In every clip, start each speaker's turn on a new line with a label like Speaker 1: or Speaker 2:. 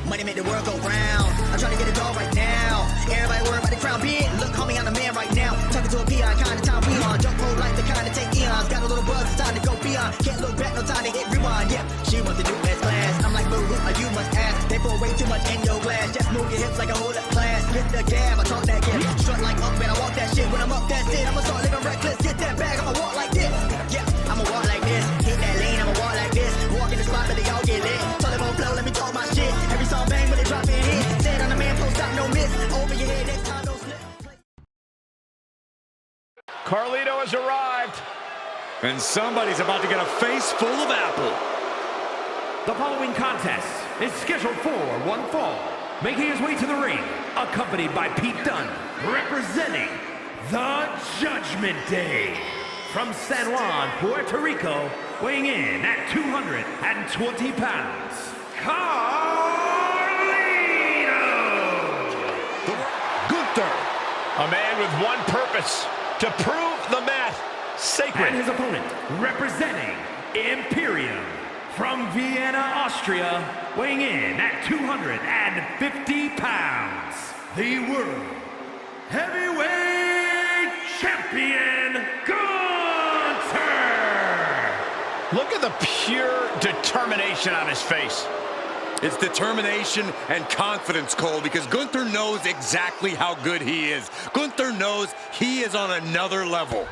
Speaker 1: Money make the world go round. I'm trying to get it all right now. Everybody worry about the crown being. Look, homie, I'm the man right now. Talking to a peon, kind of time we on. Jump roll like the kind of take eons. Got a little buzz, it's time to go beyond. Can't look back, no time to hit rewind. Yeah, she wants the new best class. I'm like, boo, you must ask. They pour way too much in your glass. Just move your hips like a whole up class. Hit the gab, I talk that gift. Strut like up, man, I walk that shit. When I'm up, that's it. I'ma start living reckless. Get that bag, I'ma walk like this. Yeah, I'ma walk like this. Hit that lane, I'ma walk like this. Walk in the spot, but they all get lit. Tell them on flow, let me talk my shit. Every song bang, but they drop in hit. Stand on the man, post stop, no miss. Over your head, next time, don't slip.
Speaker 2: Carlito has arrived.
Speaker 3: And somebody's about to get a face full of apple.
Speaker 4: The following contest is scheduled for one fall. Making his way to the ring, accompanied by Pete Dunne, representing the Judgment Day. From San Juan, Puerto Rico, weighing in at 220 pounds, Carlito!
Speaker 3: Gunther.
Speaker 2: A man with one purpose, to prove the mat sacred.
Speaker 4: And his opponent, representing Imperium. From Vienna, Austria, weighing in at 250 pounds, the World Heavyweight Champion, Gunther!
Speaker 2: Look at the pure determination on his face.
Speaker 3: It's determination and confidence, Cole, because Gunther knows exactly how good he is. Gunther knows he is on another level.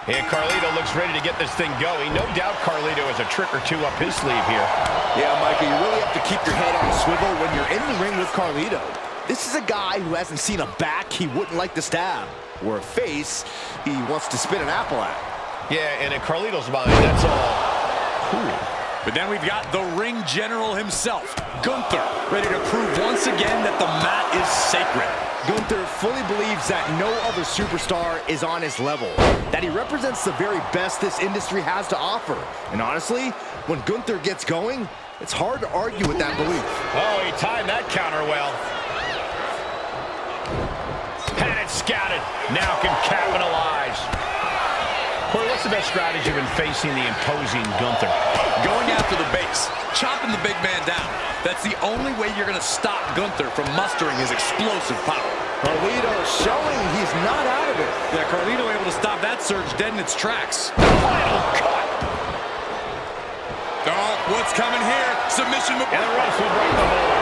Speaker 2: And Carlito looks ready to get this thing going. No doubt Carlito has a trick or two up his sleeve here.
Speaker 5: Yeah, Michael, you really have to keep your head on a swivel when you're in the ring with Carlito. This is a guy who hasn't seen a back he wouldn't like to stab, or a face he wants to spit an apple at.
Speaker 2: Yeah, and in Carlito's mind, that's all cool.
Speaker 3: But then we've got the ring general himself, Gunther, ready to prove once again that the mat is sacred.
Speaker 5: Gunther fully believes that no other superstar is on his level, that he represents the very best this industry has to offer. And honestly, when Gunther gets going, it's hard to argue with that belief.
Speaker 2: Oh, he timed that counter well. Had it scouted, now can capitalize. Corey, what's the best strategy when facing the imposing Gunther?
Speaker 3: Going after the base, chopping the big man down. That's the only way you're going to stop Gunther from mustering his explosive power.
Speaker 5: Carlito showing he's not out of it.
Speaker 3: Yeah, Carlito able to stop that surge dead in its tracks.
Speaker 2: Final cut.
Speaker 3: Oh, what's coming here? Submission.
Speaker 2: And the rest will break the hold.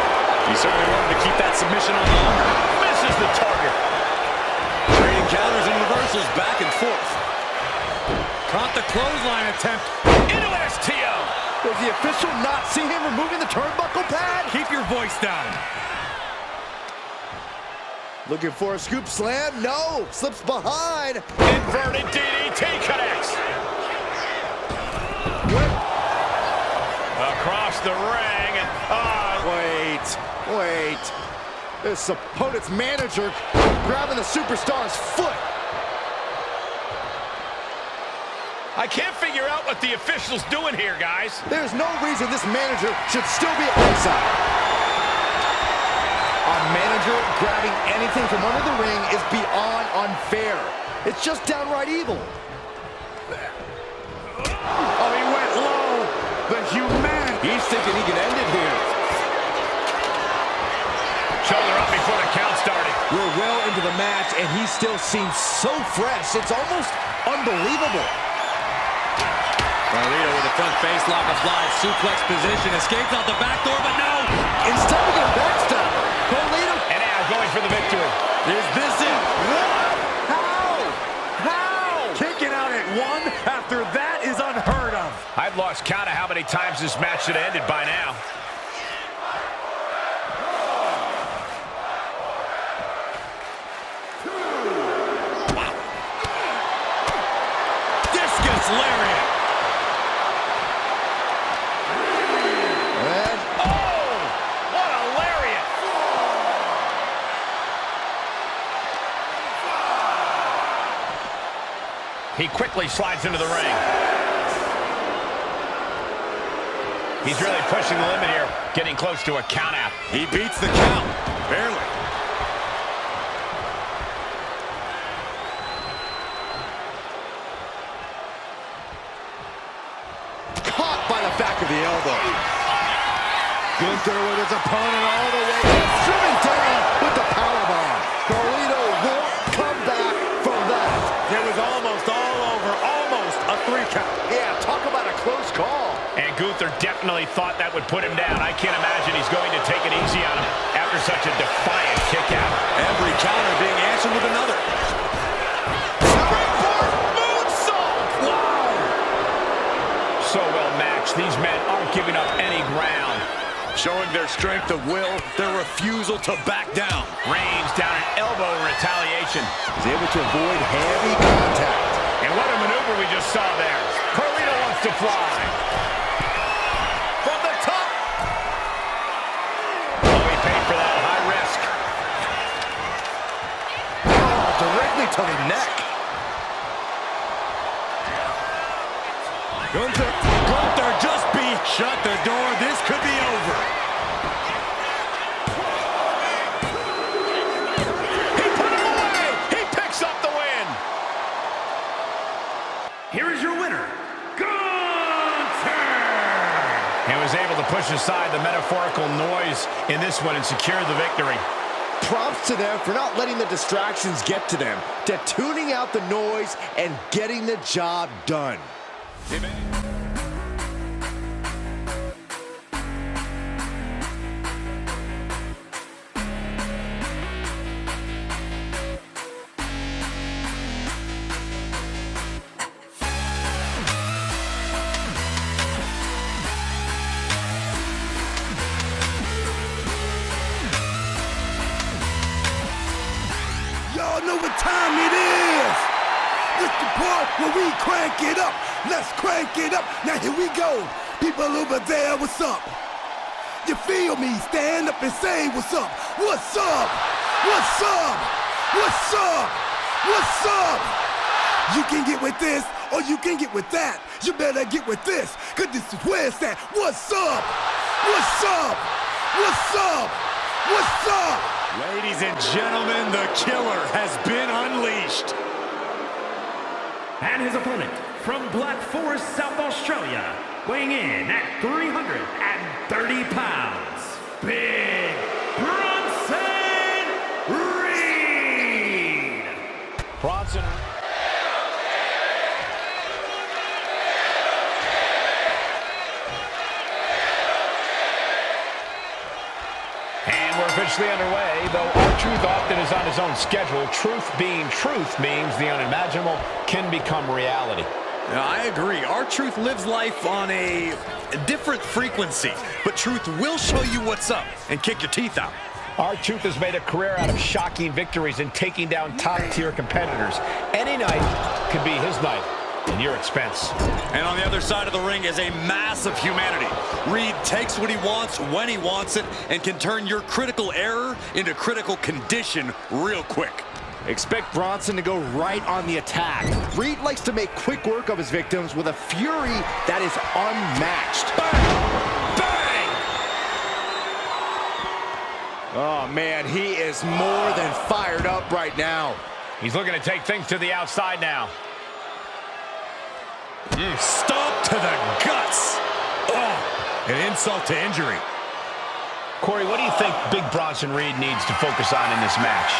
Speaker 3: He certainly wanted to keep that submission on longer.
Speaker 2: Misses the target.
Speaker 3: Trading counters and reversals back and forth. Caught the clothesline attempt.
Speaker 2: Into an STO.
Speaker 5: Does the official not see him removing the turnbuckle pad?
Speaker 3: Keep your voice down.
Speaker 5: Looking for a scoop slam? No! Slips behind.
Speaker 2: Inverted DDT connects. Across the ring.
Speaker 5: Wait. This opponent's manager grabbing the superstar's foot.
Speaker 2: I can't figure out what the official's doing here, guys.
Speaker 5: There's no reason this manager should still be at ringside. A manager grabbing anything from under the ring is beyond unfair. It's just downright evil.
Speaker 3: Oh, he went low. The humanity.
Speaker 5: He's thinking he can end it here.
Speaker 2: Shoulder up before the count started.
Speaker 5: We're well into the match, and he still seems so fresh. It's almost unbelievable.
Speaker 3: Carlito with a front face lock applied, suplex position, escapes out the back door, but no!
Speaker 5: Instead of a backstab, Carlito.
Speaker 2: And now going for the victory.
Speaker 3: Is this it?
Speaker 5: What? How?
Speaker 3: Kicking out at one after that is unheard of.
Speaker 2: I've lost count of how many times this match should have ended by now.
Speaker 3: Discus lariat.
Speaker 2: He quickly slides into the ring. He's really pushing the limit here, getting close to a count out.
Speaker 3: He beats the count, barely.
Speaker 5: Gunther with his opponent all the way, driven down with the powerbomb. Carlito won't come back from that.
Speaker 3: It was almost all over, almost a 3 count.
Speaker 5: Yeah, talk about a close call.
Speaker 2: And Gunther definitely thought that would put him down. I can't imagine he's going to take it easy on him after such a defiant kick out.
Speaker 3: Every counter being answered with another.
Speaker 2: So well matched. These men aren't giving up any ground.
Speaker 3: Showing their strength of will, their refusal to back down.
Speaker 2: Reigns down an elbow in retaliation.
Speaker 5: He's able to avoid heavy contact.
Speaker 2: And what a maneuver we just saw there. Carlito wants to fly.
Speaker 3: From the top.
Speaker 2: Oh, he paid for that. High risk.
Speaker 5: Oh, directly to the neck.
Speaker 3: Gunther just shut the door. This could be over.
Speaker 2: He put him away. He picks up the win.
Speaker 4: Here is your winner, Gunther!
Speaker 2: And was able to push aside the metaphorical noise in this one and secure the victory.
Speaker 5: Props to them for not letting the distractions get to them, to tuning out the noise and getting the job done.
Speaker 6: Y'all know what time it is. This the part where we crank it up. Let's crank it up. Now here we go. People over there, what's up? You feel me? Stand up and say what's up. What's up? What's up? What's up? What's up? You can get with this or you can get with that. You better get with this, cause this is where it's at. What's up? What's up? What's up? What's up?
Speaker 3: Ladies and gentlemen, the killer has been unleashed.
Speaker 4: And his opponent from Black Forest, South Australia, weighing in at 330 pounds, Big Bronson Reed.
Speaker 2: Bronson. And we're officially underway, though R-Truth often is on his own schedule. Truth being truth means the unimaginable can become reality.
Speaker 3: Now, I agree. R-Truth lives life on a different frequency, but Truth will show you what's up and kick your teeth out.
Speaker 2: R-Truth has made a career out of shocking victories and taking down top-tier competitors. Any night could be his night at your expense.
Speaker 3: And on the other side of the ring is a mass of humanity. Reed takes what he wants when he wants it and can turn your critical error into critical condition real quick.
Speaker 5: Expect Bronson to go right on the attack. Reed likes to make quick work of his victims with a fury that is unmatched.
Speaker 3: Bang!
Speaker 5: Oh, man, he is more than fired up right now.
Speaker 2: He's looking to take things to the outside now.
Speaker 3: Stomp to the guts. Oh, an insult to injury.
Speaker 2: Corey, what do you think Big Bronson Reed needs to focus on in this match?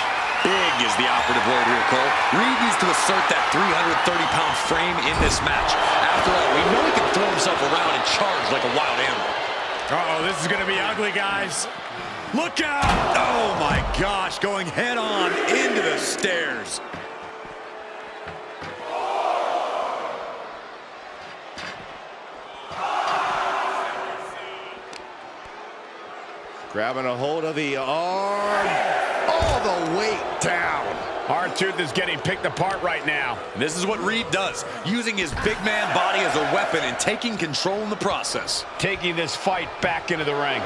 Speaker 3: Big is the operative word here, Cole. Reed needs to assert that 330-pound frame in this match. After all, we know he can throw himself around and charge like a wild animal. Uh-oh, this is going to be ugly, guys. Look out! Oh, my gosh, going head-on into the stairs.
Speaker 5: Grabbing a hold of the arm, all the weight down.
Speaker 2: R-Truth is getting picked apart right now.
Speaker 3: This is what Reed does, using his big man body as a weapon and taking control in the process.
Speaker 2: Taking this fight back into the ring.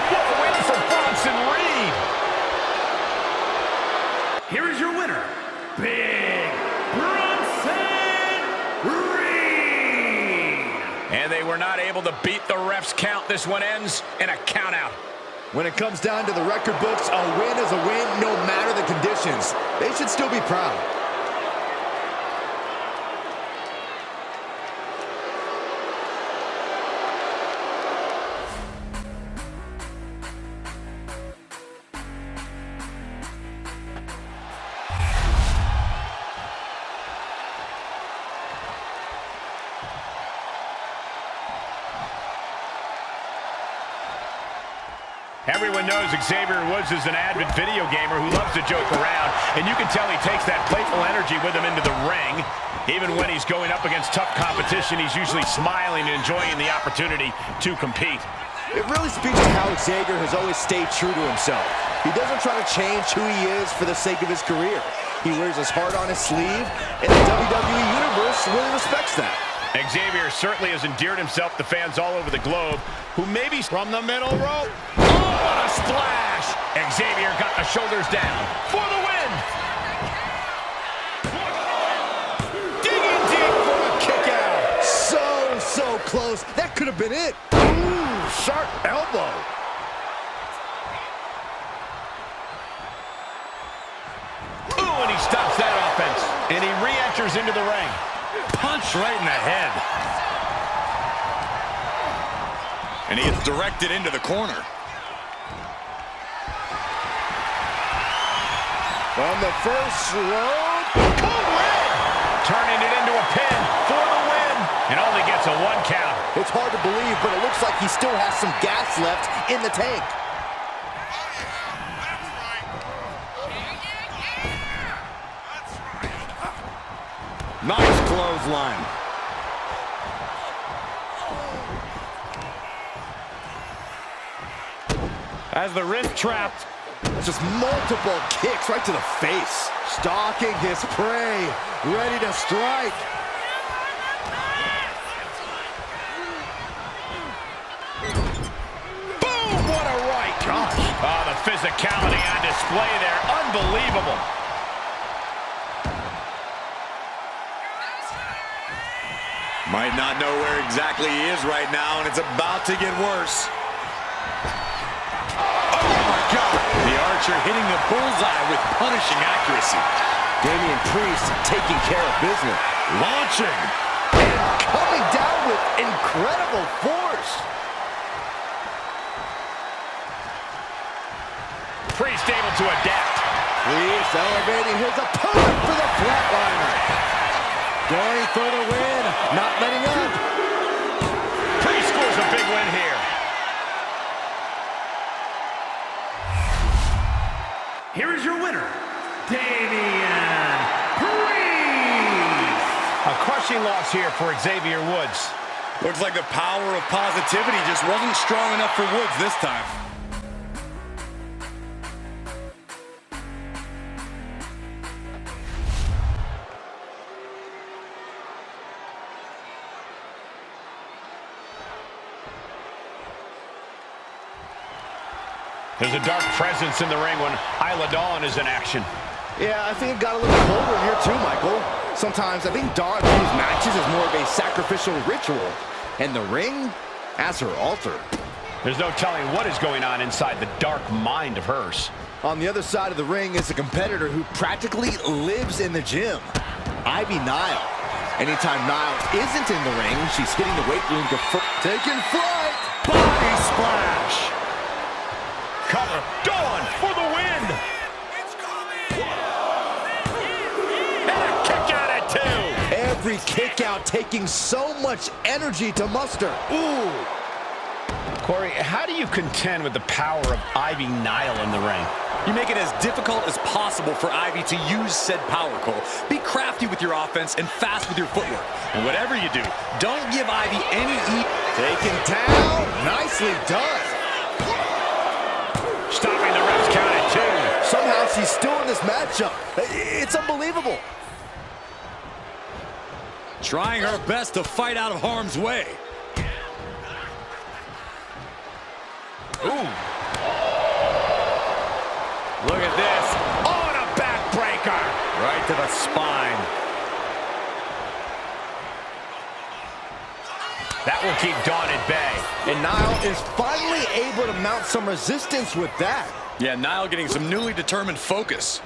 Speaker 2: What a win for Bronson Reed!
Speaker 4: Here is your winner, Big Bronson Reed.
Speaker 2: And they were not able to beat the ref's count. This one ends in a count out.
Speaker 5: When it comes down to the record books, a win is a win no matter the conditions. They should still be proud.
Speaker 2: Everyone knows Xavier Woods is an avid video gamer who loves to joke around, and you can tell he takes that playful energy with him into the ring. Even when he's going up against tough competition, he's usually smiling and enjoying the opportunity to compete.
Speaker 5: It really speaks to how Xavier has always stayed true to himself. He doesn't try to change who he is for the sake of his career. He wears his heart on his sleeve, and the WWE Universe really respects that.
Speaker 2: Xavier certainly has endeared himself to fans all over the globe, who maybe from the middle rope. Oh, what a splash! Xavier got the shoulders down for the win! Digging deep for a kick out.
Speaker 5: So close. That could have been it. Ooh, sharp elbow.
Speaker 2: Ooh, and he stops that offense. And he re-enters into the ring.
Speaker 3: Punch right in the head. And he is directed into the corner.
Speaker 5: From the first rope.
Speaker 2: Code red! Turning it into a pin for the win. And only gets a 1 count.
Speaker 5: It's hard to believe, but it looks like he still has some gas left in the tank.
Speaker 3: Nice clothesline. As the wrist trapped.
Speaker 5: Just multiple kicks right to the face. Stalking his prey, ready to strike.
Speaker 2: Boom! What a right. Gosh. Oh, the physicality on display there. Unbelievable.
Speaker 3: Might not know where exactly he is right now, and it's about to get worse. Oh, my God. The Archer hitting the bullseye with punishing accuracy.
Speaker 5: Damian Priest taking care of business.
Speaker 3: Launching.
Speaker 5: And coming down with incredible force.
Speaker 2: Priest able to adapt.
Speaker 5: Priest elevating his opponent for the flatliner. Going for the win, not letting up.
Speaker 2: Priest scores a big win here.
Speaker 4: Here is your winner, Damian Priest.
Speaker 2: A crushing loss here for Xavier Woods.
Speaker 3: Looks like the power of positivity just wasn't strong enough for Woods this time.
Speaker 2: There's a dark presence in the ring when Isla Dawn is in action.
Speaker 5: Yeah, I think it got a little colder in here too, Michael. Sometimes I think Dawn views matches as more of a sacrificial ritual. And the ring as her altar.
Speaker 2: There's no telling what is going on inside the dark mind of hers.
Speaker 5: On the other side of the ring is a competitor who practically lives in the gym, Ivy Nile. Anytime Nile isn't in the ring, she's hitting the weight room to taking flight.
Speaker 2: Body splash. Cover. Dawn for the win. And a kick out at 2.
Speaker 5: Every kick out taking so much energy to muster. Ooh.
Speaker 2: Corey, how do you contend with the power of Ivy Nile in the ring?
Speaker 3: You make it as difficult as possible for Ivy to use said power, Cole. Be crafty with your offense and fast with your footwork. And whatever you do, don't give Ivy any
Speaker 5: Taken down. Nicely done.
Speaker 2: Stopping the ref's count at 2.
Speaker 5: Somehow she's still in this matchup. It's unbelievable.
Speaker 3: Trying her best to fight out of harm's way.
Speaker 2: Ooh. Look at this. Oh, and a backbreaker.
Speaker 3: Right to the spine.
Speaker 2: That will keep Dawn at bay.
Speaker 5: And Niall is finally able to mount some resistance with that.
Speaker 3: Yeah, Niall getting some newly determined focus.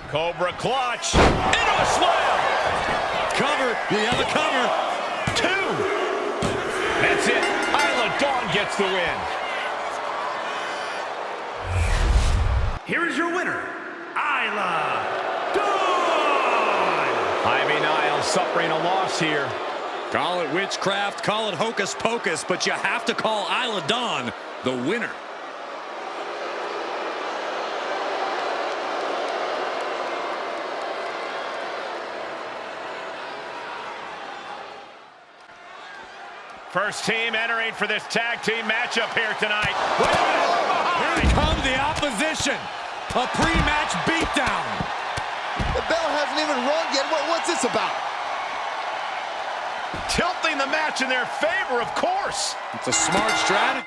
Speaker 2: Cobra clutch. Into a slam.
Speaker 3: Cover. You have a cover.
Speaker 2: 2. That's it. Isla Dawn gets the win.
Speaker 4: Here is your winner, Isla Dawn!
Speaker 2: Ivy Niles suffering a loss here.
Speaker 3: Call it witchcraft, call it hocus pocus, but you have to call Isla Dawn the winner.
Speaker 2: First team entering for this tag team matchup here tonight.
Speaker 3: Here comes the opposition. A pre-match beatdown.
Speaker 5: The bell hasn't even rung yet. What's this about?
Speaker 2: Tilting the match in their favor, of course.
Speaker 3: It's a smart strategy.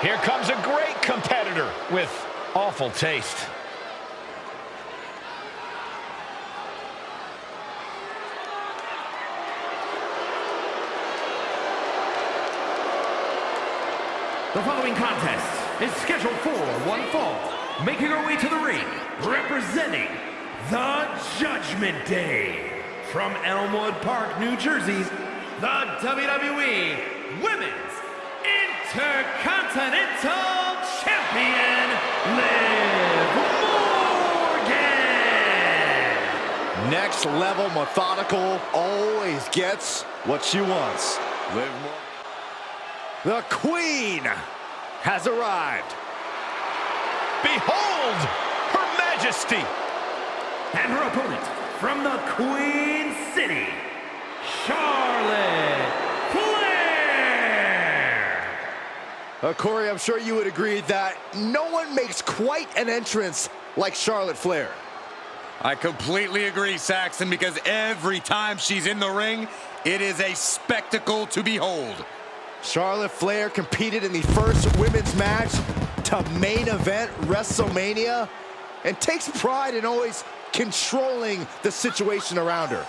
Speaker 2: Here comes a great competitor with awful taste.
Speaker 4: The following contest is scheduled for one fall. Making her way to the ring, representing the Judgment Day. From Elmwood Park, New Jersey, the WWE Women's Intercontinental Champion, Liv Morgan!
Speaker 5: Next level methodical, always gets what she wants. Liv Morgan. The Queen has arrived.
Speaker 2: Behold, Her Majesty.
Speaker 4: And her opponent from the Queen City, Charlotte Flair!
Speaker 5: Corey, I'm sure you would agree that no one makes quite an entrance like Charlotte Flair.
Speaker 3: I completely agree, Saxton, because every time she's in the ring, it is a spectacle to behold.
Speaker 5: Charlotte Flair competed in the first women's match to main event WrestleMania and takes pride in always controlling the situation around her.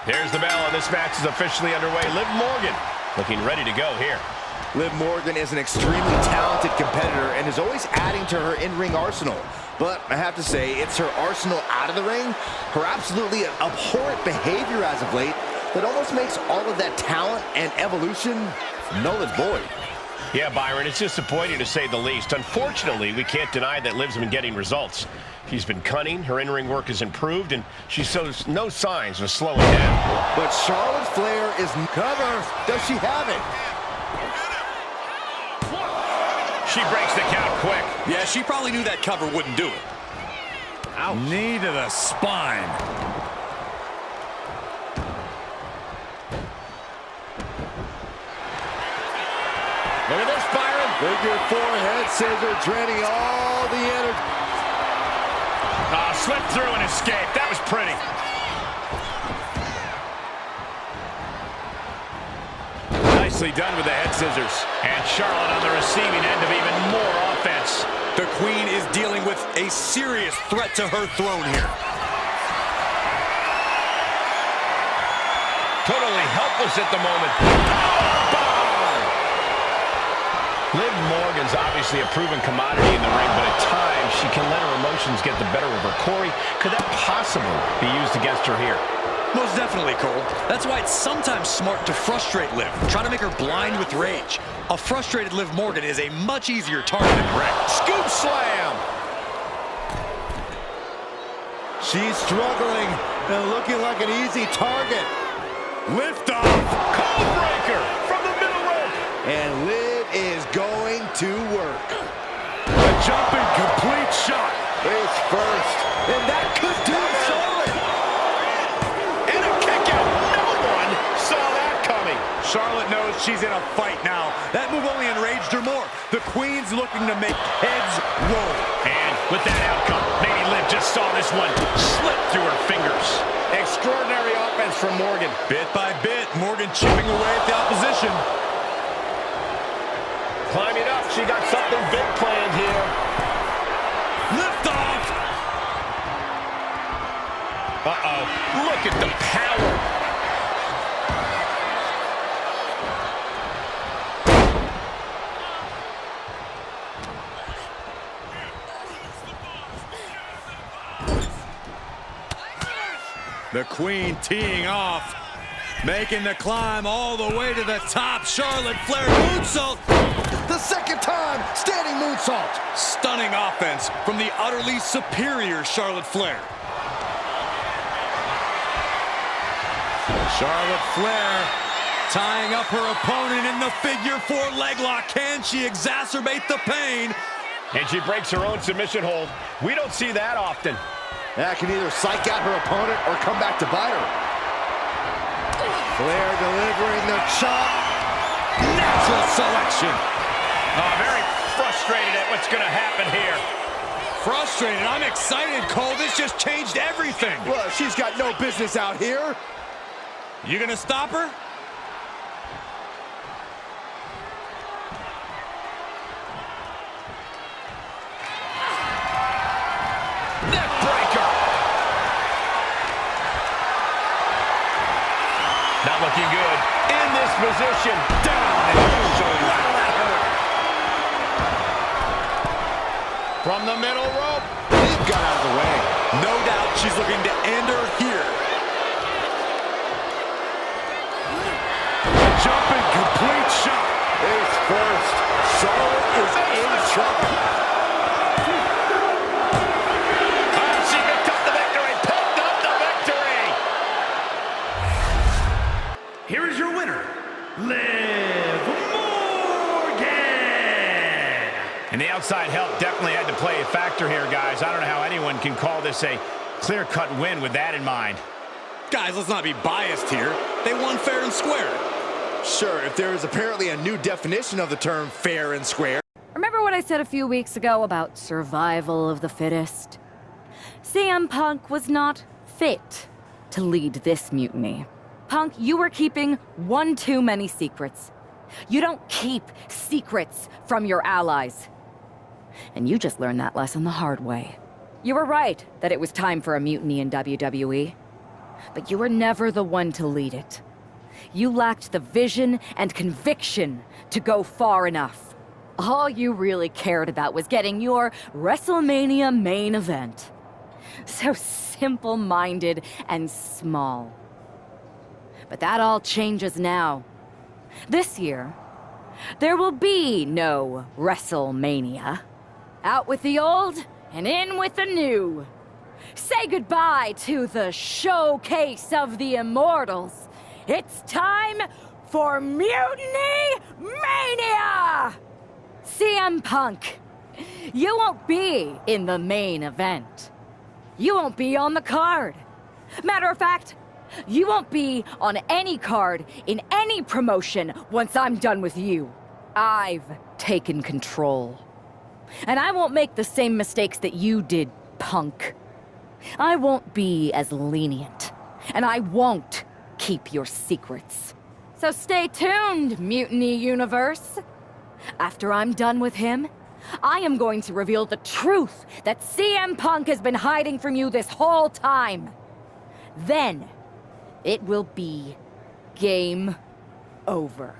Speaker 2: Here's the bell, and this match is officially underway. Liv Morgan looking ready to go here.
Speaker 5: Liv Morgan is an extremely talented competitor and is always adding to her in-ring arsenal. But I have to say, it's her arsenal out of the ring, her absolutely abhorrent behavior as of late, that almost makes all of that talent and evolution null and void.
Speaker 2: Yeah, Byron, it's disappointing to say the least. Unfortunately, we can't deny that Liv's been getting results. She's been cunning, her in-ring work has improved, and she shows no signs of slowing down.
Speaker 5: But Charlotte Flair is cover. Does she have it?
Speaker 2: She breaks the count quick.
Speaker 3: Yeah, she probably knew that cover wouldn't do it. Ouch. Knee to the spine.
Speaker 2: Look at this, Byron.
Speaker 5: Figure 4 head scissor draining all the energy.
Speaker 2: Slipped through and escaped. That was pretty. Nicely done with the head scissors. And Charlotte on the receiving end of even more offense.
Speaker 3: The Queen is dealing with a serious threat to her throne here.
Speaker 2: Totally helpless at the moment. Liv Morgan's obviously a proven commodity in the ring, but at times she can let her emotions get the better of her. Corey, could that possibly be used against her here?
Speaker 3: Most definitely, Cole. That's why it's sometimes smart to frustrate Liv, try to make her blind with rage. A frustrated Liv Morgan is a much easier target in the ring.
Speaker 2: Scoop slam!
Speaker 5: She's struggling and looking like an easy target.
Speaker 2: Lift off. Cold breaker from the middle rope.
Speaker 5: And Liv is going to work.
Speaker 3: A jumping complete shot.
Speaker 5: Face first. And that could do it, Charlotte.
Speaker 2: And a kick out. No one saw that coming.
Speaker 3: Charlotte knows she's in a fight now. That move only enraged her more. The Queen's looking to make heads roll.
Speaker 2: And with that outcome, maybe Liv just saw this one slip through her fingers. Extraordinary offense from Morgan.
Speaker 3: Bit by bit, Morgan chipping away at the opposition.
Speaker 2: Climbing up, she got something big planned here.
Speaker 3: Lift off.
Speaker 2: Uh-oh, look at the power.
Speaker 3: The Queen teeing off, making the climb all the way to the top. Charlotte Flair moonsault.
Speaker 5: The second time, standing moonsault.
Speaker 3: Stunning offense from the utterly superior Charlotte Flair. Charlotte Flair tying up her opponent in the figure four leg lock. Can she exacerbate the pain?
Speaker 2: And she breaks her own submission hold. We don't see that often.
Speaker 5: That can either psych out her opponent or come back to bite her. Flair delivering the chop.
Speaker 3: Natural selection.
Speaker 2: Very frustrated at what's going to happen here.
Speaker 3: Frustrated. I'm excited, Cole. This just changed everything.
Speaker 5: Well, she's got no business out here.
Speaker 3: You gonna stop her?
Speaker 2: Neck breaker. Not looking good. In this position. Down. Wow, that hurt. From the middle rope.
Speaker 5: Liv got out of the way.
Speaker 3: No doubt she's looking to end her here. Jumping complete shot.
Speaker 5: Face first. Charlotte is in trouble.
Speaker 2: She picked up the victory. Picked up the victory.
Speaker 4: Here is your winner, Liv Morgan.
Speaker 2: And the outside help definitely had to play a factor here, guys. I don't know how anyone can call this a clear-cut win with that in mind.
Speaker 3: Guys, let's not be biased here. They won fair and square.
Speaker 5: Sure, if there is apparently a new definition of the term fair and square.
Speaker 7: Remember what I said a few weeks ago about survival of the fittest? CM Punk was not fit to lead this mutiny. Punk, you were keeping one too many secrets. You don't keep secrets from your allies. And you just learned that lesson the hard way. You were right that it was time for a mutiny in WWE. But you were never the one to lead it. You lacked the vision and conviction to go far enough. All you really cared about was getting your WrestleMania main event. So simple-minded and small. But that all changes now. This year, there will be no WrestleMania. Out with the old and in with the new. Say goodbye to the showcase of the immortals. It's time for Mutiny Mania! CM Punk, you won't be in the main event. You won't be on the card. Matter of fact, you won't be on any card in any promotion once I'm done with you. I've taken control. And I won't make the same mistakes that you did, Punk. I won't be as lenient. And I won't keep your secrets. So stay tuned, Mutiny Universe. After I'm done with him, I am going to reveal the truth that CM Punk has been hiding from you this whole time. Then, it will be game over.